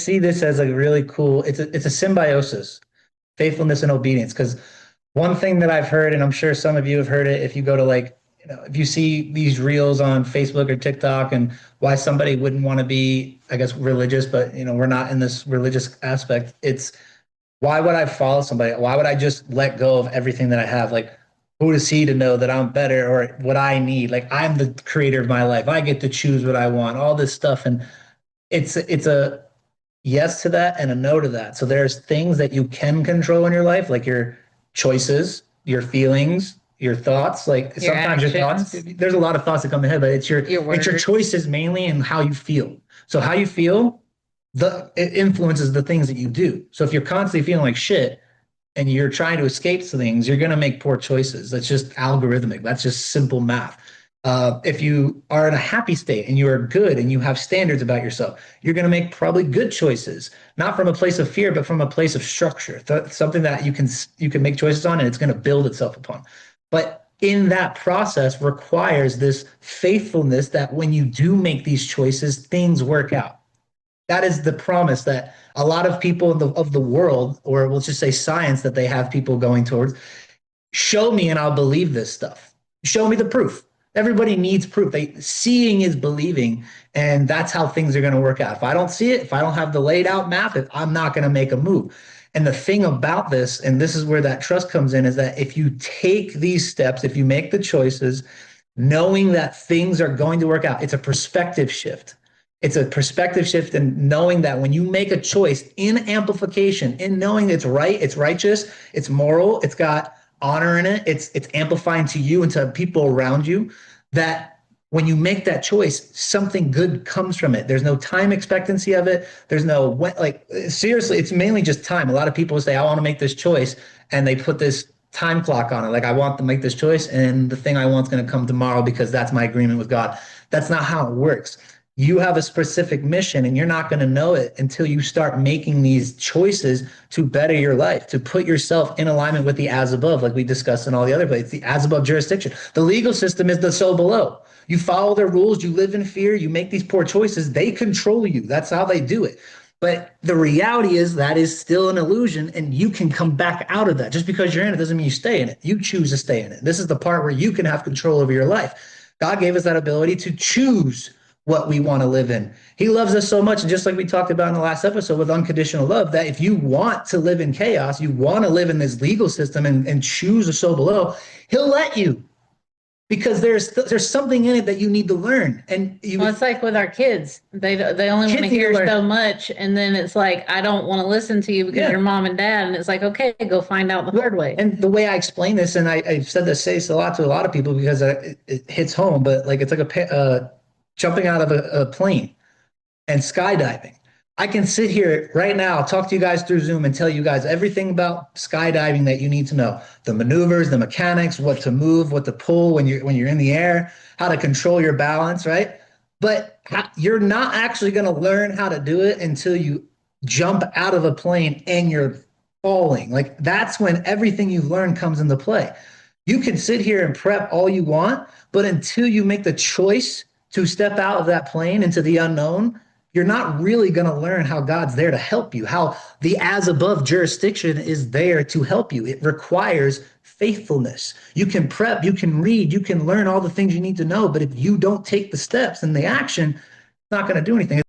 see this as a really cool, it's a symbiosis, faithfulness and obedience. Because one thing that I've heard, and I'm sure some of you have heard it, if you go to like, if you see these reels on Facebook or TikTok and why somebody wouldn't want to be, I guess, religious, but we're not in this religious aspect. It's why would I follow somebody? Why would I just let go of everything that I have? Like, who is he to know that I'm better or what I need? Like, I'm the creator of my life. I get to choose what I want, all this stuff. And it's a yes to that and a no to that. So there's things that you can control in your life, like your choices, your feelings, your thoughts. Like Your sometimes your thoughts, actions, there's a lot of thoughts that come ahead, but your it's your words. choices mainly and how you feel. So how you feel, it influences the things that you do. So if you're constantly feeling like shit and you're trying to escape things, you're going to make poor choices. That's just algorithmic. That's just simple math. If you are in a happy state and you are good and you have standards about yourself, you're going to make probably good choices, not from a place of fear, but from a place of structure, something that you can make choices on, and it's going to build itself upon. But in that process requires this faithfulness that when you do make these choices, things work out. That is the promise that a lot of people of the world, or we'll just say science, that they have people going towards. Show me and I'll believe this stuff. Show me the proof. Everybody needs proof. Seeing is believing, and that's how things are going to work out. If I don't see it, if I don't have the laid out map, I'm not going to make a move. And the thing about this, and this is where that trust comes in, is that if you take these steps, if you make the choices, knowing that things are going to work out, it's a perspective shift. It's a perspective shift and knowing that when you make a choice in amplification, in knowing it's right, it's righteous, it's moral, it's got honor in it, it's amplifying to you and to people around you, that when you make that choice, something good comes from it. There's no time expectancy of it. There's no, like, seriously, it's mainly just time. A lot of people say, I want to make this choice, and they put this time clock on it. Like, I want to make this choice, and the thing I want is going to come tomorrow because that's my agreement with God. That's not how it works. You have a specific mission, and you're not going to know it until you start making these choices to better your life, to put yourself in alignment with the as above, like we discussed in all the other places, the as above jurisdiction. The legal system is the so below. You follow their rules, you live in fear, you make these poor choices, they control you. That's how they do it. But the reality is that is still an illusion, and you can come back out of that. Just because you're in it doesn't mean you stay in it. You choose to stay in it. This is the part where you can have control over your life. God gave us that ability to choose what we want to live in. He loves us so much, and just like we talked about in the last episode with unconditional love, that if you want to live in chaos, you want to live in this legal system and choose a so below, he'll let you, because there's something in it that you need to learn. And Well, it's like with our kids. They only want to hear so much, and then it's like, I don't want to listen to you because you're mom and dad, and it's like, okay, go find out the hard way. And the way I explain this, and I've said this, say this a lot to a lot of people because it hits home, but like it's like jumping out of a plane and skydiving. I can sit here right now, talk to you guys through Zoom, and tell you guys everything about skydiving that you need to know: the maneuvers, the mechanics, what to move, what to pull when you're in the air, how to control your balance, right? But you're not actually going to learn how to do it until you jump out of a plane and you're falling. Like, that's when everything you've learned comes into play. You can sit here and prep all you want, but until you make the choice to step out of that plane into the unknown, you're not really going to learn how God's there to help you, how the as above jurisdiction is there to help you. It requires faithfulness. You can prep, you can read, you can learn all the things you need to know, but if you don't take the steps and the action, it's not going to do anything.